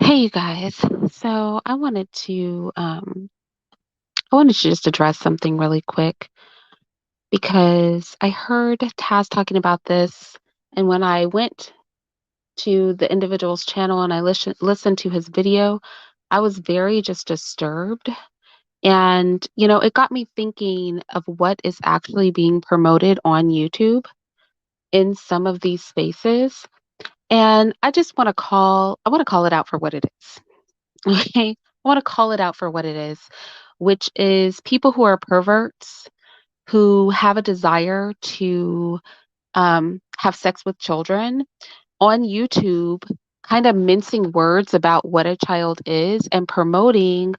Hey, you guys. So I wanted to just address something really quick because I heard Taz talking about this, and when I went to the individual's channel and I listened to his video, I was very just disturbed. And, it got me thinking of what is actually being promoted on YouTube in some of these spaces. And I want to call it out for what it is. Okay. I want to call it out for what it is, which is people who are perverts who have a desire to have sex with children on YouTube, kind of mincing words about what a child is and promoting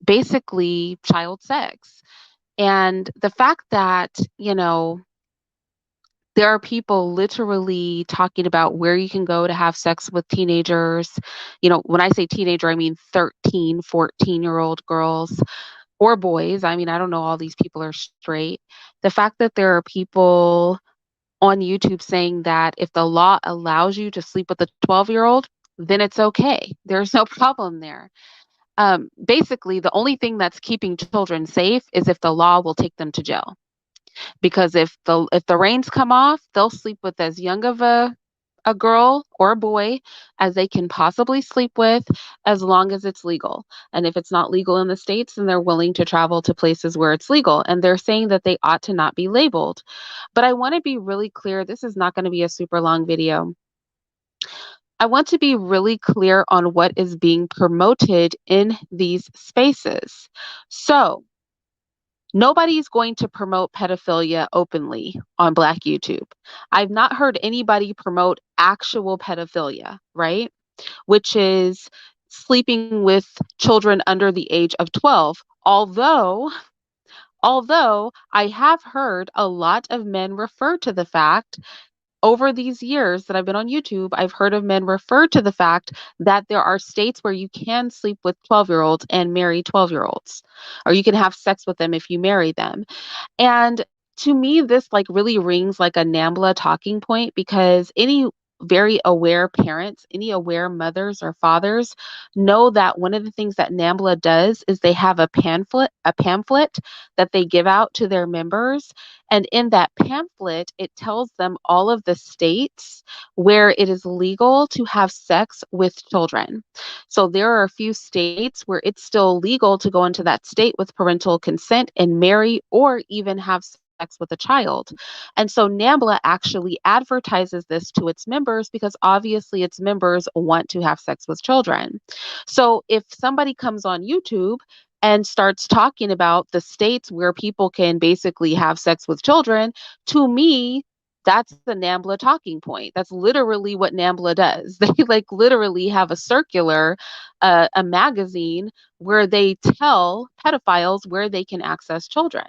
basically child sex. And the fact that, there are people literally talking about where you can go to have sex with teenagers. When I say teenager, I mean 13, 14-year-old girls or boys. I mean, I don't know, all these people are straight. The fact that there are people on YouTube saying that if the law allows you to sleep with a 12-year-old, then it's okay. There's no problem there. Basically, the only thing that's keeping children safe is if the law will take them to jail. Because if the reins come off, they'll sleep with as young of a girl or a boy as they can possibly sleep with, as long as it's legal. And if it's not legal in the States, then they're willing to travel to places where it's legal. And they're saying that they ought to not be labeled. But I want to be really clear. This is not going to be a super long video. I want to be really clear on what is being promoted in these spaces. So, nobody's going to promote pedophilia openly on Black YouTube. I've not heard anybody promote actual pedophilia, right? Which is sleeping with children under the age of 12. Although I have heard a lot of men refer to the fact over these years that I've been on YouTube, I've heard of men refer to the fact that there are states where you can sleep with 12-year-olds and marry 12-year-olds, or you can have sex with them if you marry them. And to me, this like really rings like a NAMBLA talking point, because any very aware parents, any aware mothers or fathers know that one of the things that NAMBLA does is they have a pamphlet that they give out to their members. And in that pamphlet, it tells them all of the states where it is legal to have sex with children. So there are a few states where it's still legal to go into that state with parental consent and marry or even have sex with a child. And so NAMBLA actually advertises this to its members because obviously its members want to have sex with children. So if somebody comes on YouTube and starts talking about the states where people can basically have sex with children, to me, that's the NAMBLA talking point. That's literally what NAMBLA does. They like literally have a circular, a magazine where they tell pedophiles where they can access children.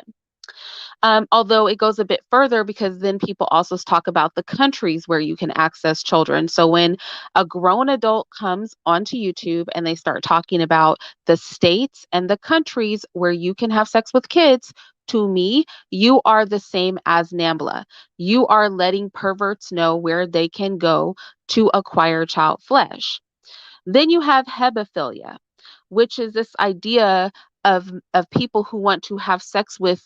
Although it goes a bit further, because then people also talk about the countries where you can access children. So when a grown adult comes onto YouTube and they start talking about the states and the countries where you can have sex with kids, to me, you are the same as NAMBLA. You are letting perverts know where they can go to acquire child flesh. Then you have hebephilia, which is this idea of people who want to have sex with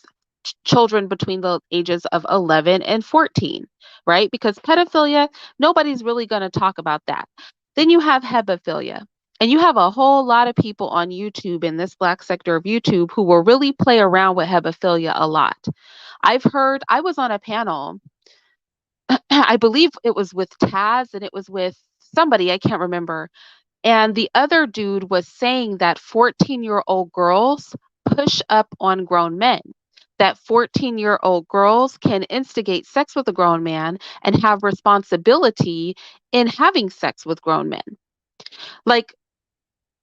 children between the ages of 11 and 14, right? Because pedophilia, nobody's really going to talk about that. Then you have hebephilia. And you have a whole lot of people on YouTube, in this Black sector of YouTube, who will really play around with hebephilia a lot. I was on a panel, I believe it was with Taz and it was with somebody, I can't remember. And the other dude was saying that 14-year-old girls push up on grown men, that 14-year-old girls can instigate sex with a grown man and have responsibility in having sex with grown men. Like,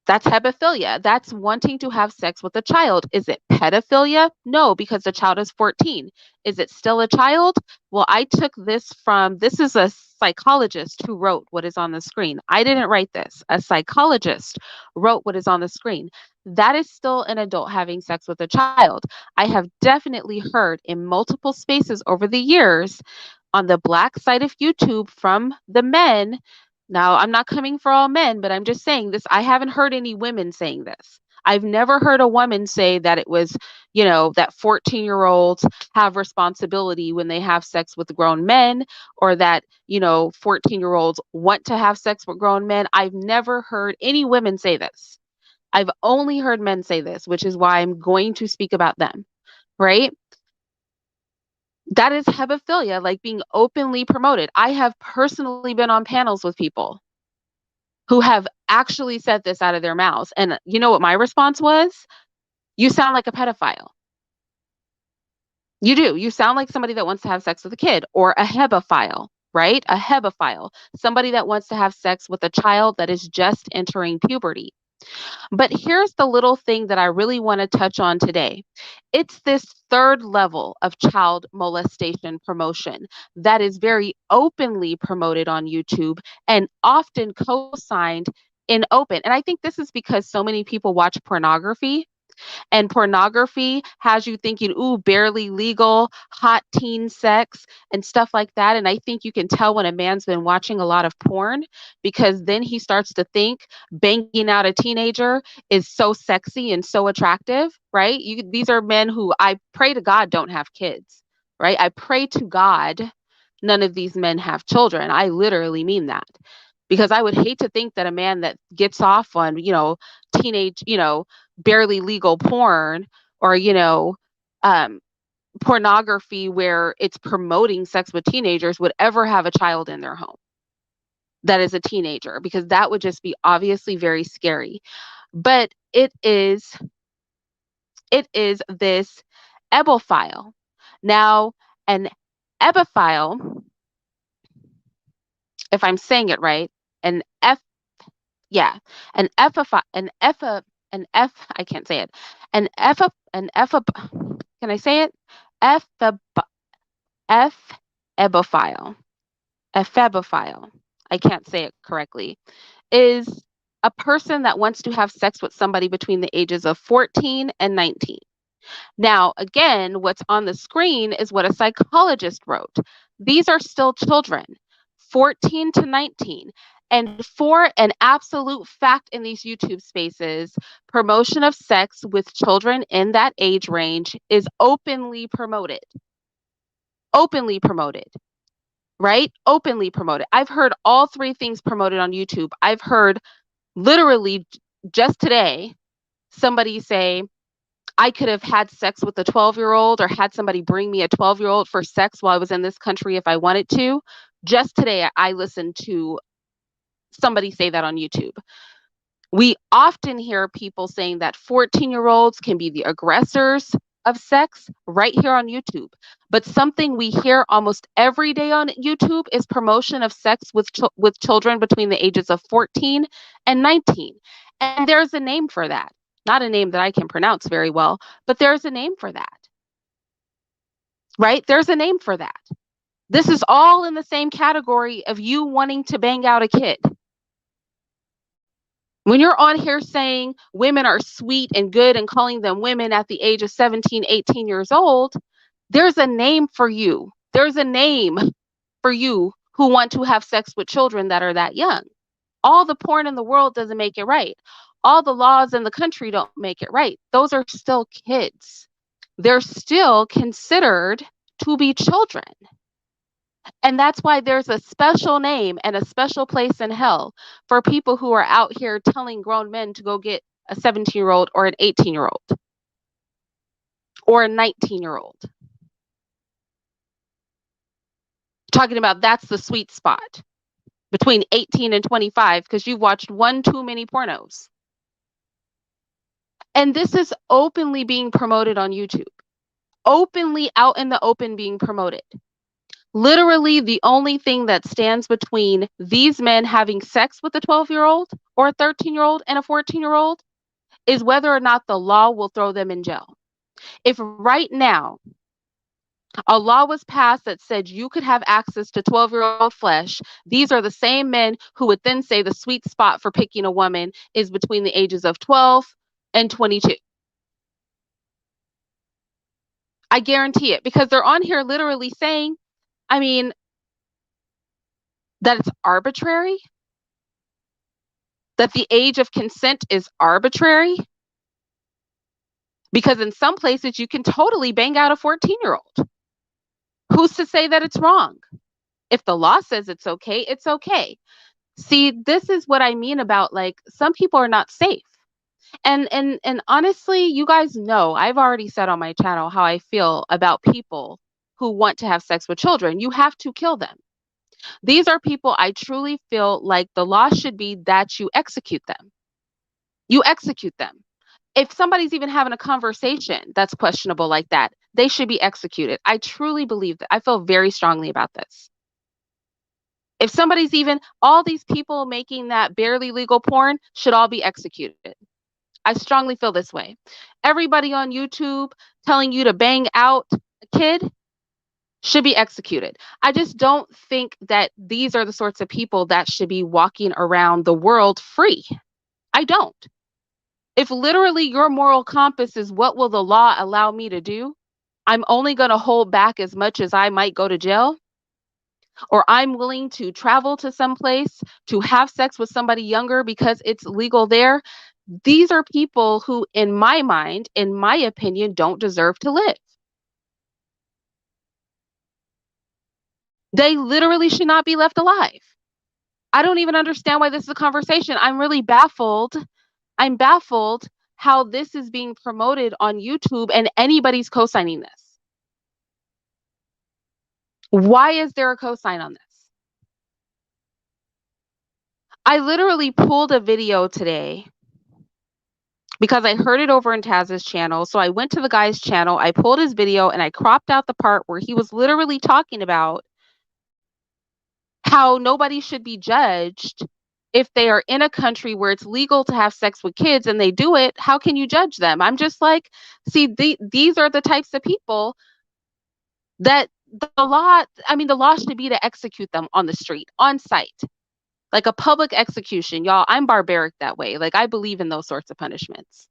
that's hebephilia. That's wanting to have sex with a child. Is it pedophilia? No, because the child is 14. Is it still a child? Well, this is a psychologist who wrote what is on the screen. I didn't write this. A psychologist wrote what is on the screen. That is still an adult having sex with a child. I have definitely heard in multiple spaces over the years on the Black side of YouTube from the men Now, I'm not coming for all men, but I'm just saying this. I haven't heard any women saying this. I've never heard a woman say that it was, that 14-year-olds have responsibility when they have sex with grown men, or that, 14-year-olds want to have sex with grown men. I've never heard any women say this. I've only heard men say this, which is why I'm going to speak about them, right? That is hebephilia, like being openly promoted. I have personally been on panels with people who have actually said this out of their mouths. And you know what my response was? You sound like a pedophile. You do. You sound like somebody that wants to have sex with a kid, or a hebephile, right? A hebephile, somebody that wants to have sex with a child that is just entering puberty. But here's the little thing that I really want to touch on today. It's this third level of child molestation promotion that is very openly promoted on YouTube and often co signed in open. And I think this is because so many people watch pornography, and pornography has you thinking, ooh, barely legal, hot teen sex, and stuff like that. And I think you can tell when a man's been watching a lot of porn, because then he starts to think banging out a teenager is so sexy and so attractive, right? These are men who, I pray to God, don't have kids, right? I pray to God none of these men have children. I literally mean that. Because I would hate to think that a man that gets off on, teenage, barely legal porn, or um, pornography where it's promoting sex with teenagers, would ever have a child in their home that is a teenager, because that would just be obviously very scary. But it is this ebophile. Now, an ebophile, if I'm saying it right, an f yeah, an f an f an f I can't say it. An f can I say it? F F ebophile. Ephebophile. I can't say it correctly. Is a person that wants to have sex with somebody between the ages of 14 and 19. Now, again, what's on the screen is what a psychologist wrote. These are still children, 14 to 19. And for an absolute fact in these YouTube spaces, promotion of sex with children in that age range is openly promoted. Openly promoted, right? Openly promoted. I've heard all three things promoted on YouTube. I've heard literally just today somebody say, I could have had sex with a 12-year-old, or had somebody bring me a 12-year-old for sex while I was in this country if I wanted to. Just today, I listened to somebody say that on YouTube. We often hear people saying that 14-year-olds can be the aggressors of sex right here on YouTube. But something we hear almost every day on YouTube is promotion of sex with children between the ages of 14 and 19. And there's a name for that. Not a name that I can pronounce very well, but there's a name for that, right? There's a name for that. This is all in the same category of you wanting to bang out a kid. When you're on here saying women are sweet and good and calling them women at the age of 17, 18 years old, there's a name for you. There's a name for you who want to have sex with children that are that young. All the porn in the world doesn't make it right. All the laws in the country don't make it right. Those are still kids. They're still considered to be children. And that's why there's a special name and a special place in hell for people who are out here telling grown men to go get a 17-year-old or an 18-year-old or a 19-year-old. Talking about that's the sweet spot between 18 and 25 because you've watched one too many pornos. And this is openly being promoted on YouTube. Openly out in the open being promoted. Literally, the only thing that stands between these men having sex with a 12-year-old or a 13-year-old and a 14-year-old is whether or not the law will throw them in jail. If right now a law was passed that said you could have access to 12-year-old flesh, these are the same men who would then say the sweet spot for picking a woman is between the ages of 12 and 22. I guarantee it, because they're on here literally saying, I mean, that it's arbitrary. That the age of consent is arbitrary? Because in some places you can totally bang out a 14-year-old. Who's to say that it's wrong? If the law says it's okay, it's okay. See, this is what I mean about, like, some people are not safe. And honestly, you guys know, I've already said on my channel how I feel about people who want to have sex with children. You have to kill them. These are people I truly feel like the law should be that you execute them. You execute them. If somebody's even having a conversation that's questionable like that, they should be executed. I truly believe that. I feel very strongly about this. If somebody's even, all these people making that barely legal porn should all be executed. I strongly feel this way. Everybody on YouTube telling you to bang out a kid should be executed. I just don't think that these are the sorts of people that should be walking around the world free. I don't. If literally your moral compass is what will the law allow me to do, I'm only going to hold back as much as I might go to jail, or I'm willing to travel to some place to have sex with somebody younger because it's legal there. These are people who, in my mind, in my opinion, don't deserve to live. They literally should not be left alive. I don't even understand why this is a conversation. I'm really baffled. I'm baffled how this is being promoted on YouTube and anybody's co-signing this. Why is there a co-sign on this? I literally pulled a video today because I heard it over in Taz's channel. So I went to the guy's channel, I pulled his video, and I cropped out the part where he was literally talking about how nobody should be judged if they are in a country where it's legal to have sex with kids and they do it. How can you judge them? I'm just like, see, these are the types of people that the law should be to execute them on the street, on site, like a public execution. Y'all, I'm barbaric that way. Like, I believe in those sorts of punishments.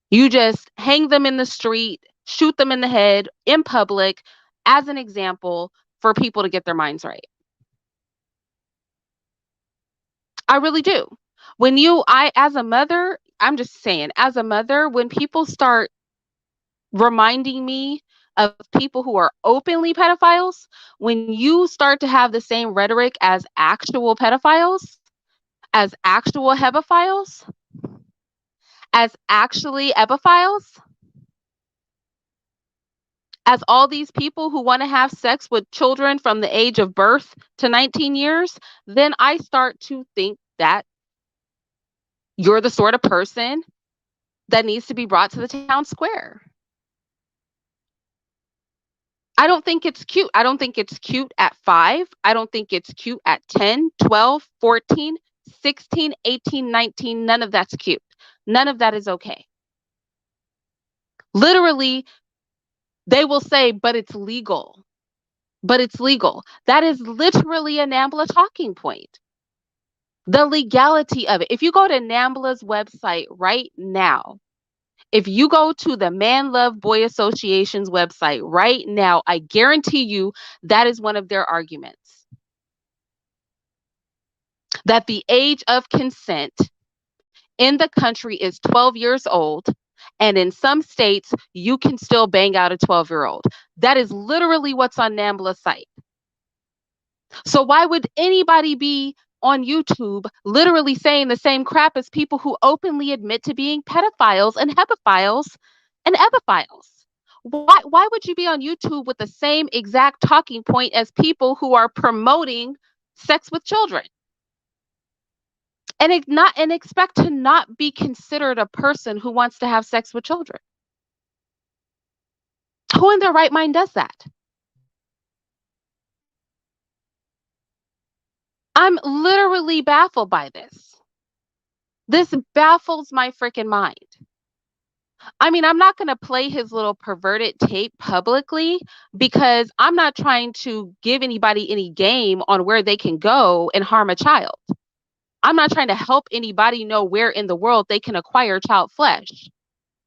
You just hang them in the street, shoot them in the head in public as an example for people to get their minds right. I really do. As a mother, I'm just saying, as a mother, when people start reminding me of people who are openly pedophiles, when you start to have the same rhetoric as actual pedophiles, as actual hebophiles, as actually epiphiles, as all these people who want to have sex with children from the age of birth to 19 years, then I start to think that you're the sort of person that needs to be brought to the town square. I don't think it's cute. I don't think it's cute at 5. I don't think it's cute at 10, 12, 14, 16, 18, 19. None of that's cute. None of that is okay. Literally, they will say, but it's legal. But it's legal. That is literally a NAMBLA talking point. The legality of it. If you go to NAMBLA's website right now, if you go to the Man Love Boy Association's website right now, I guarantee you that is one of their arguments. That the age of consent in the country is 12 years old, and in some states, you can still bang out a 12-year-old. That is literally what's on NAMBLA's site. So why would anybody be on YouTube literally saying the same crap as people who openly admit to being pedophiles and hebophiles and epiphiles? Why would you be on YouTube with the same exact talking point as people who are promoting sex with children? And expect to not be considered a person who wants to have sex with children. Who in their right mind does that? I'm literally baffled by this. This baffles my freaking mind. I mean, I'm not going to play his little perverted tape publicly because I'm not trying to give anybody any game on where they can go and harm a child. I'm not trying to help anybody know where in the world they can acquire child flesh.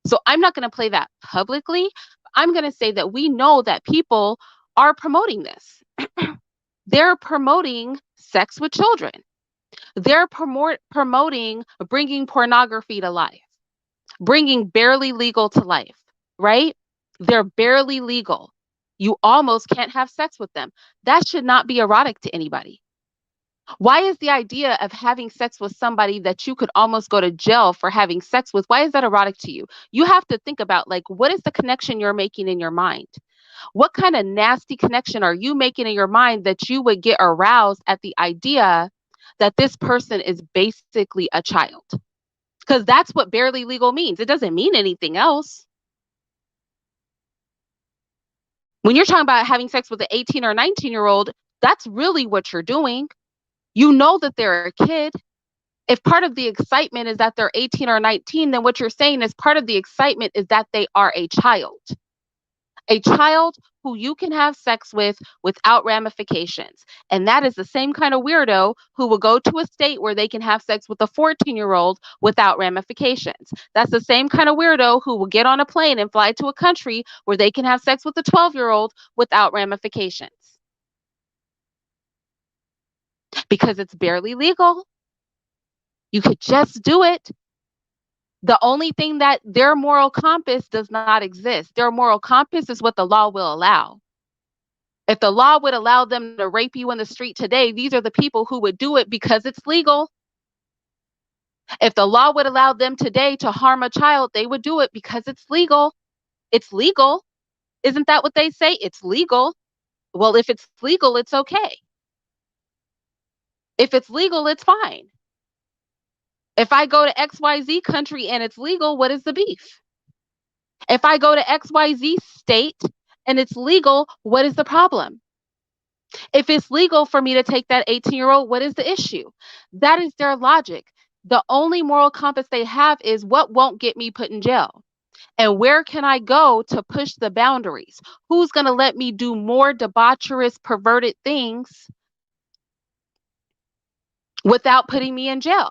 So I'm not going to play that publicly. I'm going to say that we know that people are promoting this. They're promoting sex with children. They're promoting bringing pornography to life, bringing barely legal to life, right? They're barely legal. You almost can't have sex with them. That should not be erotic to anybody. Why is the idea of having sex with somebody that you could almost go to jail for having sex with, why is that erotic to you? You have to think about, like, what is the connection you're making in your mind? What kind of nasty connection are you making in your mind that you would get aroused at the idea that this person is basically a child? Because that's what barely legal means. It doesn't mean anything else. When you're talking about having sex with an 18 or 19-year-old, that's really what you're doing. You know that they're a kid. If part of the excitement is that they're 18 or 19, then what you're saying is part of the excitement is that they are a child who you can have sex with without ramifications. And that is the same kind of weirdo who will go to a state where they can have sex with a 14-year-old without ramifications. That's the same kind of weirdo who will get on a plane and fly to a country where they can have sex with a 12-year-old without ramifications. Because it's barely legal. You could just do it. The only thing that their moral compass does not exist. Their moral compass is what the law will allow. If the law would allow them to rape you in the street today, these are the people who would do it because it's legal. If the law would allow them today to harm a child, they would do it because it's legal. It's legal. Isn't that what they say? It's legal. Well, if it's legal, it's okay. If it's legal, it's fine. If I go to XYZ country and it's legal, what is the beef? If I go to XYZ state and it's legal, what is the problem? If it's legal for me to take that 18-year-old, what is the issue? That is their logic. The only moral compass they have is what won't get me put in jail. And where can I go to push the boundaries? Who's going to let me do more debaucherous, perverted things without putting me in jail?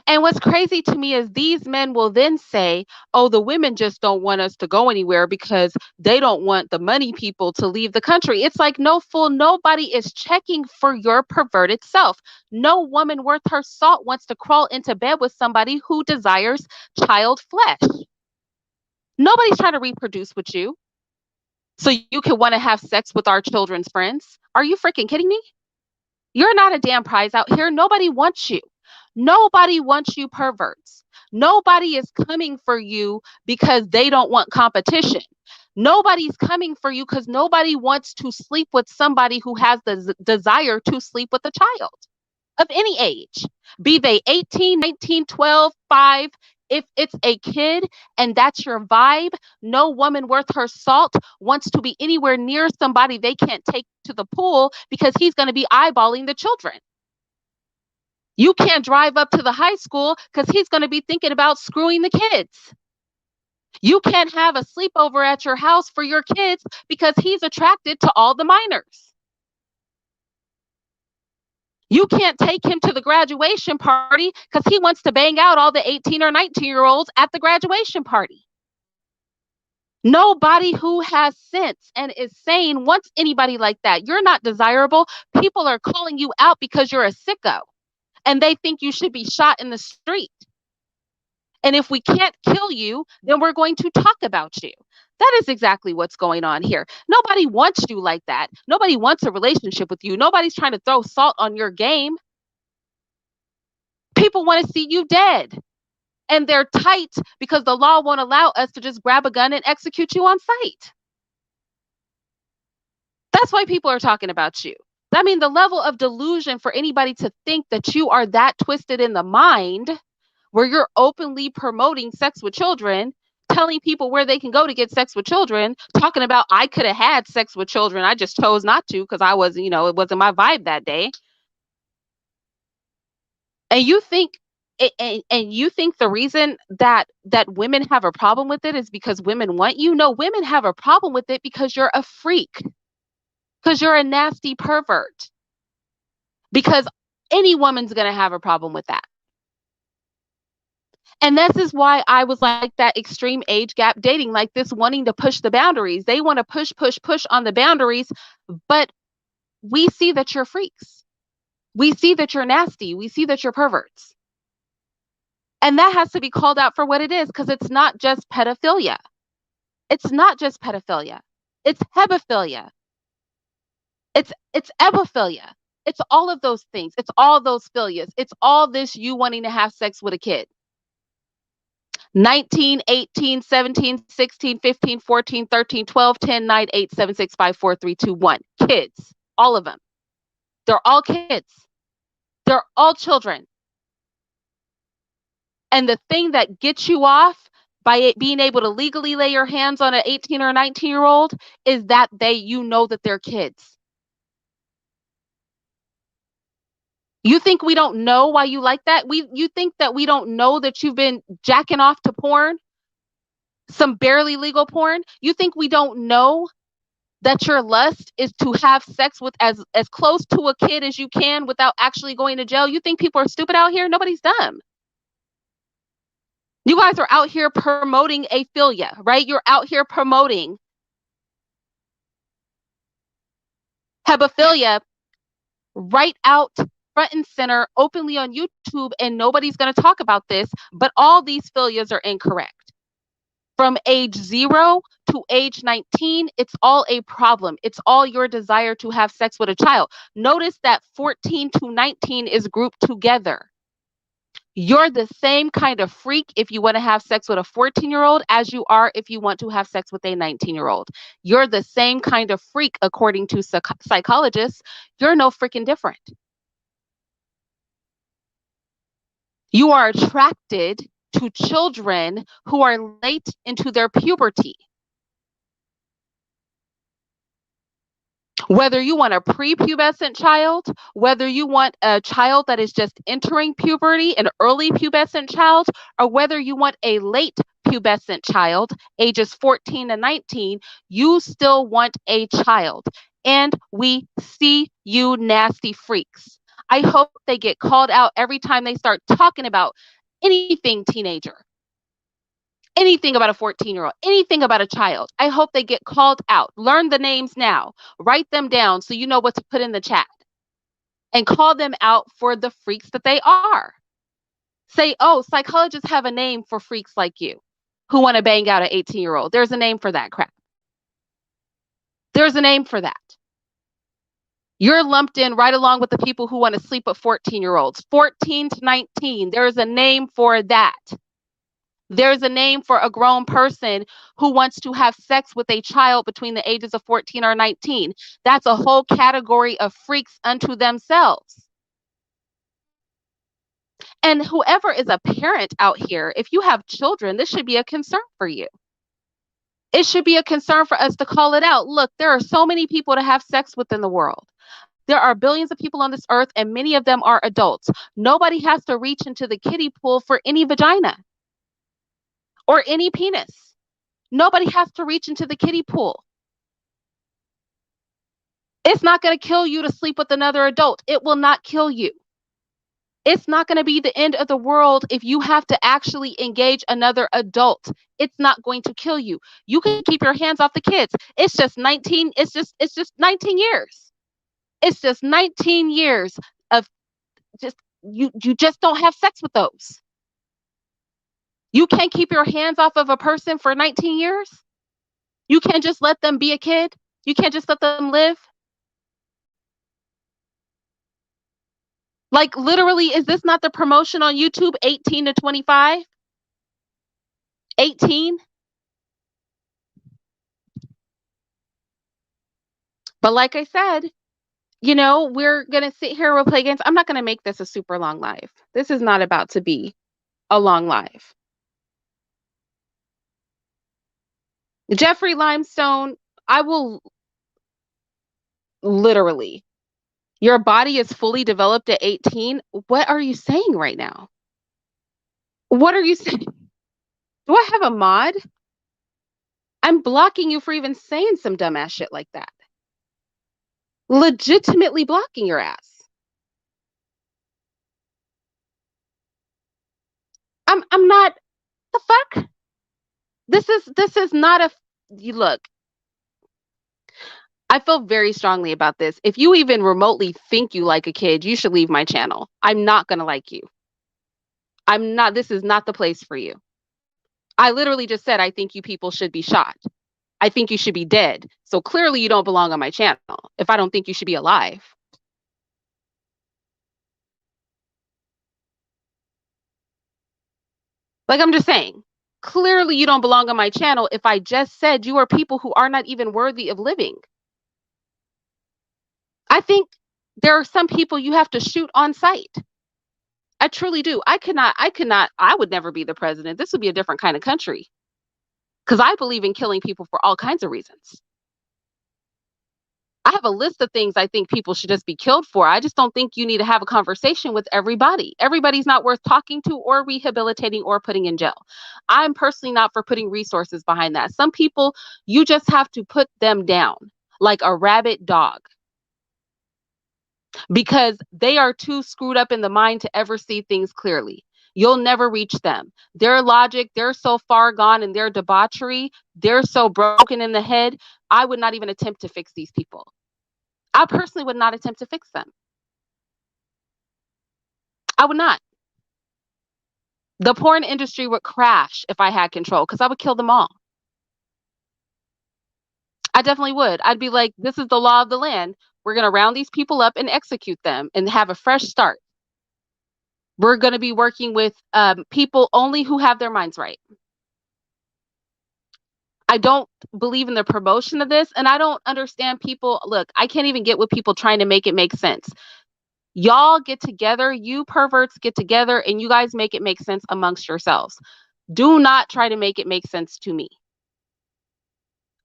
And what's crazy to me is these men will then say, oh, the women just don't want us to go anywhere because they don't want the money people to leave the country. It's like, no, fool, nobody is checking for your perverted self. No woman worth her salt wants to crawl into bed with somebody who desires child flesh. Nobody's trying to reproduce with you so you can want to have sex with our children's friends. Are you freaking kidding me? You're not a damn prize out here. Nobody wants you. Nobody wants you, perverts. Nobody is coming for you because they don't want competition. Nobody's coming for you because nobody wants to sleep with somebody who has the desire to sleep with a child of any age, be they 18, 19, 12, 5. If it's a kid and that's your vibe, no woman worth her salt wants to be anywhere near somebody they can't take to the pool because he's going to be eyeballing the children. You can't drive up to the high school because he's going to be thinking about screwing the kids. You can't have a sleepover at your house for your kids because he's attracted to all the minors. You can't take him to the graduation party because he wants to bang out all the 18 or 19-year-olds at the graduation party. Nobody who has sense and is sane wants anybody like that. You're not desirable. People are calling you out because you're a sicko and they think you should be shot in the street. And if we can't kill you, then we're going to talk about you. That is exactly what's going on here. Nobody wants you like that. Nobody wants a relationship with you. Nobody's trying to throw salt on your game. People want to see you dead. And they're tight because the law won't allow us to just grab a gun and execute you on sight. That's why people are talking about you. I mean, the level of delusion for anybody to think that you are that twisted in the mind where you're openly promoting sex with children, telling people where they can go to get sex with children, talking about I could have had sex with children. I just chose not to because I was, it wasn't my vibe that day. And you think and you think the reason that women have a problem with it is because women want you? No, women have a problem with it because you're a freak. Because you're a nasty pervert. Because any woman's going to have a problem with that. And this is why I was like that extreme age gap dating, like this wanting to push the boundaries. They want to push on the boundaries, but we see that you're freaks. We see that you're nasty. We see that you're perverts. And that has to be called out for what it is because it's not just pedophilia. It's not just pedophilia. It's hebephilia. It's ebophilia. It's all of those things. It's all those philias. It's all this you wanting to have sex with a kid. 19, 18, 17, 16, 15, 14, 13, 12, 10, 9, 8, 7, 6, 5, 4, 3, 2, 1. Kids. All of them. They're all kids. They're all children. And the thing that gets you off by it being able to legally lay your hands on an 18 or 19-year-old is that you know that they're kids. You think we don't know why you like that? You think that we don't know that you've been jacking off to porn? Some barely legal porn? You think we don't know that your lust is to have sex with as close to a kid as you can without actually going to jail? You think people are stupid out here? Nobody's dumb. You guys are out here promoting aphilia, right? You're out here promoting hebephilia right out front and center openly on YouTube, and nobody's going to talk about this, but all these philias are incorrect. From age 0 to age 19, it's all a problem. It's all your desire to have sex with a child. Notice that 14 to 19 is grouped together. You're the same kind of freak if you want to have sex with a 14-year-old as you are if you want to have sex with a 19-year-old. You're the same kind of freak according to psychologists. You're no freaking different. You are attracted to children who are late into their puberty. Whether you want a prepubescent child, whether you want a child that is just entering puberty, an early pubescent child, or whether you want a late pubescent child, ages 14 to 19, you still want a child. And we see you nasty freaks. I hope they get called out every time they start talking about anything teenager. Anything about a 14-year-old, anything about a child. I hope they get called out. Learn the names now. Write them down so you know what to put in the chat. And call them out for the freaks that they are. Say, oh, psychologists have a name for freaks like you who want to bang out an 18-year-old. There's a name for that crap. There's a name for that. You're lumped in right along with the people who want to sleep with 14-year-olds. 14 to 19, there's a name for that. There's a name for a grown person who wants to have sex with a child between the ages of 14 or 19. That's a whole category of freaks unto themselves. And whoever is a parent out here, if you have children, this should be a concern for you. It should be a concern for us to call it out. Look, there are so many people to have sex with in the world. There are billions of people on this earth, and many of them are adults. Nobody has to reach into the kiddie pool for any vagina or any penis. Nobody has to reach into the kiddie pool. It's not going to kill you to sleep with another adult. It will not kill you. It's not going to be the end of the world if you have to actually engage another adult. It's not going to kill you. You can keep your hands off the kids. It's just 19. It's just 19 years. It's just 19 years of just you just don't have sex with those. You can't keep your hands off of a person for 19 years. You can't just let them be a kid. You can't just let them live. Like literally, is this not the promotion on YouTube? 18 to 25? 18? But like I said, we're going to sit here and we'll play games. I'm not going to make this a super long live. This is not about to be a long live. Jeffrey Limestone, I will literally, your body is fully developed at 18. What are you saying right now? What are you saying? Do I have a mod? I'm blocking you for even saying some dumbass shit like that. Legitimately blocking your ass. I'm not the fuck? This is not you look. I feel very strongly about this. If you even remotely think you like a kid, you should leave my channel. I'm not going to like you. I'm not, this is not the place for you. I literally just said, I think you people should be shot. I think you should be dead. So clearly you don't belong on my channel if I don't think you should be alive. Like, I'm just saying, clearly you don't belong on my channel if I just said you are people who are not even worthy of living. I think there are some people you have to shoot on sight. I truly do. I would never be the president. This would be a different kind of country because I believe in killing people for all kinds of reasons. I have a list of things I think people should just be killed for. I just don't think you need to have a conversation with everybody. Everybody's not worth talking to or rehabilitating or putting in jail. I'm personally not for putting resources behind that. Some people, you just have to put them down like a rabid dog because they are too screwed up in the mind to ever see things clearly. You'll never reach them. Their logic, they're so far gone in their debauchery, they're so broken in the head. I would not even attempt to fix these people. I personally would not attempt to fix them. I would not. The porn industry would crash if I had control because I would kill them all. I definitely would. I'd be like, this is the law of the land. We're going to round these people up and execute them and have a fresh start. We're going to be working with people only who have their minds right. I don't believe in the promotion of this, and I don't understand people. Look, I can't even get with people trying to make it make sense. Y'all get together, you perverts get together, and you guys make it make sense amongst yourselves. Do not try to make it make sense to me.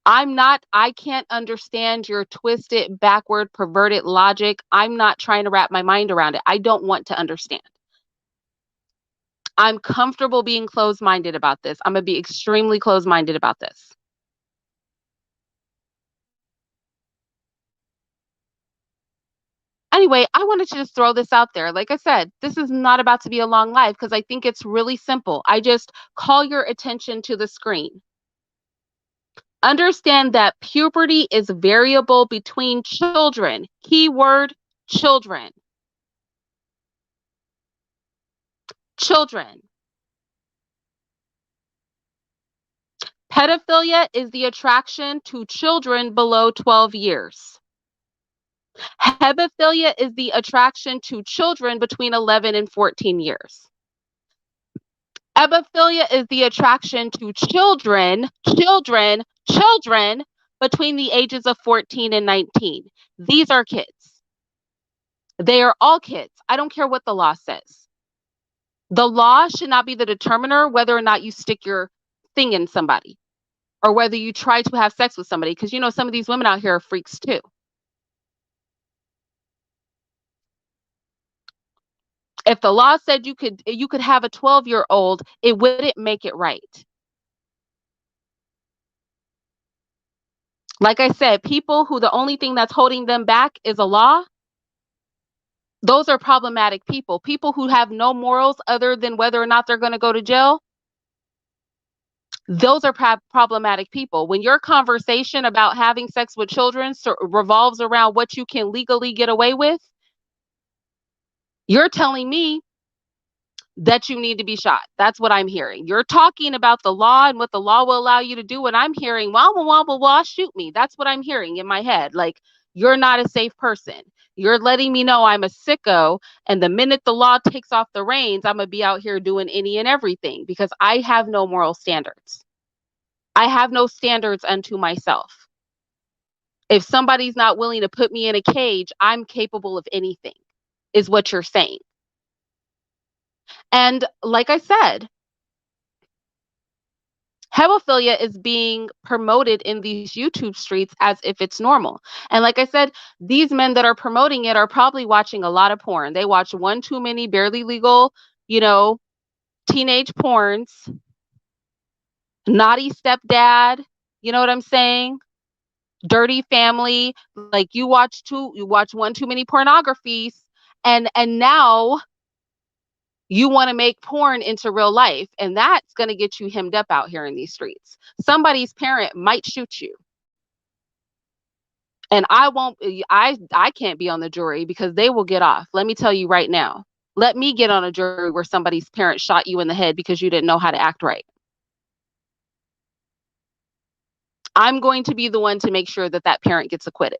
I can't understand your twisted, backward, perverted logic. I'm not trying to wrap my mind around it. I don't want to understand. I'm comfortable being closed minded about this. I'm going to be extremely closed minded about this. Anyway, I wanted to just throw this out there. Like I said, this is not about to be a long live because I think it's really simple. I just call your attention to the screen. Understand that puberty is variable between children. Keyword children. Children. Pedophilia is the attraction to children below 12 years. Hebephilia is the attraction to children between 11 and 14 years. Ebophilia is the attraction to children between the ages of 14 and 19. These are kids. They are all kids. I don't care what the law says. The law should not be the determiner whether or not you stick your thing in somebody or whether you try to have sex with somebody, because you know some of these women out here are freaks too. If the law said you could have a 12-year-old, it wouldn't make it right. Like I said, people who the only thing that's holding them back is a law, those are problematic people. People who have no morals other than whether or not they're going to go to jail, those are problematic people. When your conversation about having sex with children revolves around what you can legally get away with, you're telling me that you need to be shot. That's what I'm hearing. You're talking about the law and what the law will allow you to do, and I'm hearing, wah, wah, wah, wah, wah, shoot me. That's what I'm hearing in my head. Like, you're not a safe person. You're letting me know I'm a sicko, and the minute the law takes off the reins, I'm going to be out here doing any and everything because I have no moral standards. I have no standards unto myself. If somebody's not willing to put me in a cage, I'm capable of anything, is what you're saying. And like I said, hebephilia is being promoted in these YouTube streets as if it's normal. And like I said, these men that are promoting it are probably watching a lot of porn. They watch one too many barely legal, teenage porns, naughty stepdad, you know what I'm saying? Dirty family. Like you watch one too many pornographies, and now you want to make porn into real life, and that's going to get you hemmed up out here in these streets. Somebody's parent might shoot you. And I won't I can't be on the jury because they will get off. Let me tell you right now. Let me get on a jury where somebody's parent shot you in the head because you didn't know how to act right. I'm going to be the one to make sure that that parent gets acquitted.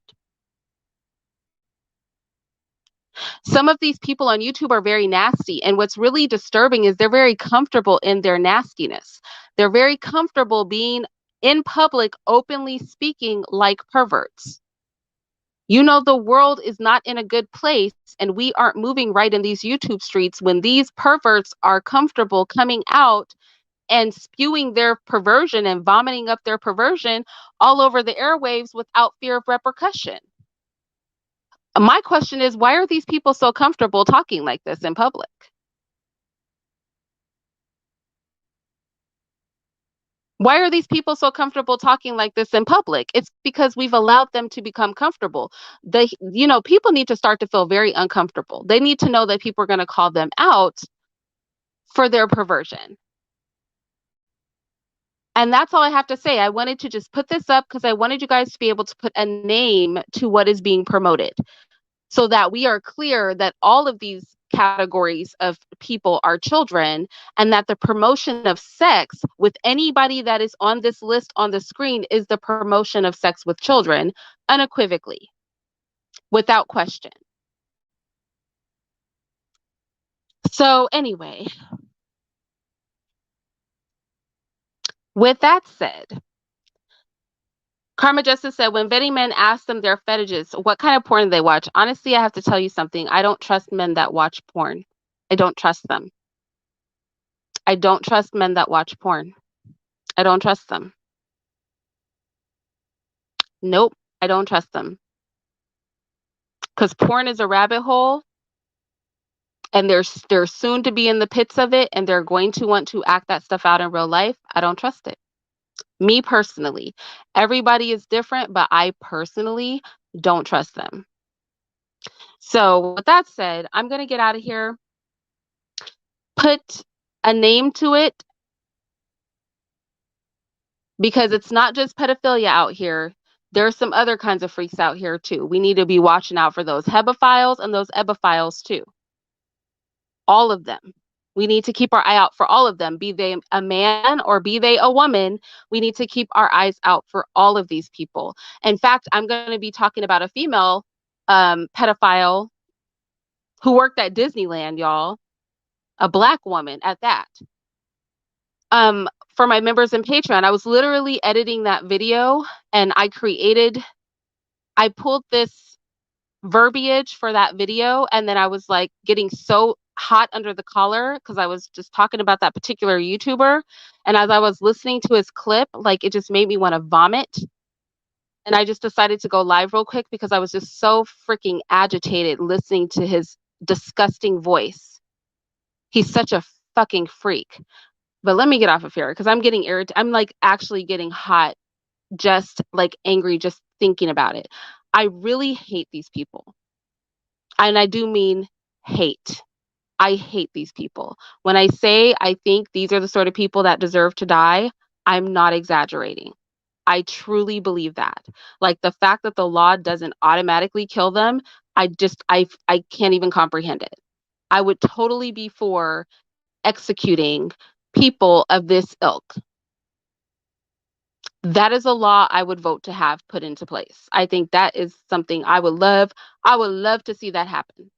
Some of these people on YouTube are very nasty. And what's really disturbing is they're very comfortable in their nastiness. They're very comfortable being in public, openly speaking like perverts. You know, the world is not in a good place, and we aren't moving right in these YouTube streets when these perverts are comfortable coming out and spewing their perversion and vomiting up their perversion all over the airwaves without fear of repercussion. My question is, why are these people so comfortable talking like this in public? Why are these people so comfortable talking like this in public? It's because we've allowed them to become comfortable. People need to start to feel very uncomfortable. They need to know that people are going to call them out for their perversion. And that's all I have to say. I wanted to just put this up because I wanted you guys to be able to put a name to what is being promoted, so that we are clear that all of these categories of people are children, and that the promotion of sex with anybody that is on this list on the screen is the promotion of sex with children, unequivocally, without question. So, anyway, with that said, Karma Justice said, when betting men ask them their fetishes, what kind of porn they watch? Honestly, I have to tell you something. I don't trust men that watch porn. I don't trust them. I don't trust men that watch porn. I don't trust them. Nope, I don't trust them. Because porn is a rabbit hole, and they're soon to be in the pits of it, and they're going to want to act that stuff out in real life. I don't trust it. Me personally. Everybody is different, but I personally don't trust them. So with that said, I'm going to get out of here. Put a name to it, because it's not just pedophilia out here. There's some other kinds of freaks out here too. We need to be watching out for those hebophiles and those ebophiles too. All of them. We need to keep our eye out for all of them, be they a man or be they a woman. We need to keep our eyes out for all of these people. In fact, I'm going to be talking about a female pedophile who worked at Disneyland, y'all. A Black woman at that. For my members in Patreon, I was literally editing that video, and I pulled this verbiage for that video, and then I was like getting so hot under the collar because I was just talking about that particular YouTuber, and as I was listening to his clip, like, it just made me want to vomit, and I just decided to go live real quick because I was just so freaking agitated listening to his disgusting voice. He's such a fucking freak. But let me get off of here because I'm getting irritated. I'm like actually getting hot, just like angry, just thinking about it. I really hate these people. And I do mean hate. I hate these people. When I say I think these are the sort of people that deserve to die, I'm not exaggerating. I truly believe that. Like, the fact that the law doesn't automatically kill them, I can't even comprehend it. I would totally be for executing people of this ilk. That is a law I would vote to have put into place. I think that is something I would love. I would love to see that happen,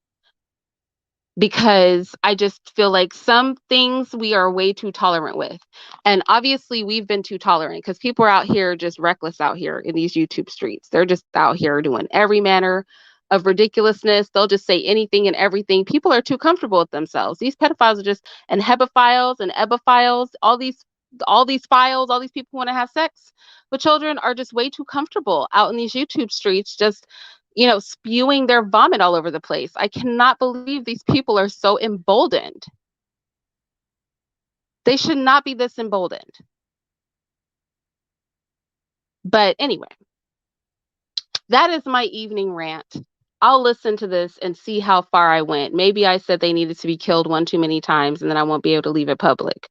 because I just feel like some things we are way too tolerant with. And obviously we've been too tolerant because people are out here just reckless out here in these YouTube streets. They're just out here doing every manner of ridiculousness. They'll just say anything and everything. People are too comfortable with themselves. These pedophiles are just, and hebophiles and ebophiles, all these files, all these people who want to have sex with children are just way too comfortable out in these YouTube streets, just spewing their vomit all over the place. I cannot believe these people are so emboldened. They should not be this emboldened. But anyway, that is my evening rant. I'll listen to this and see how far I went. Maybe I said they needed to be killed one too many times and then I won't be able to leave it public.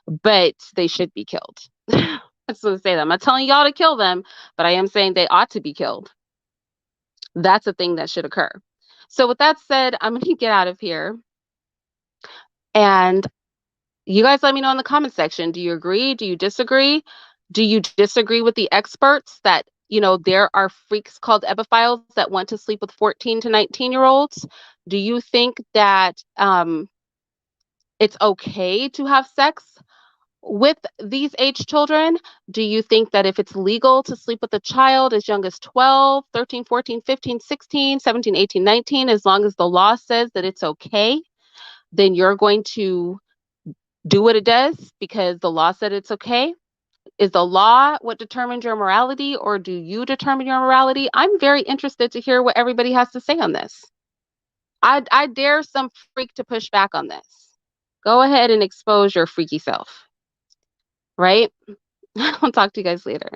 But they should be killed. That's what I say. I'm not telling y'all to kill them, but I am saying they ought to be killed. That's a thing that should occur. So with that said, I'm going to get out of here, and you guys let me know in the comment section. Do you agree? Do you disagree? Do you disagree with the experts that, there are freaks called ebophiles that want to sleep with 14 to 19-year-olds? Do you think that it's okay to have sex with these age children? Do you think that if it's legal to sleep with a child as young as 12, 13, 14, 15, 16, 17, 18, 19, as long as the law says that it's okay, then you're going to do what it does because the law said it's okay? Is the law what determines your morality, or do you determine your morality? I'm very interested to hear what everybody has to say on this. I dare some freak to push back on this. Go ahead and expose your freaky self, right? I'll talk to you guys later.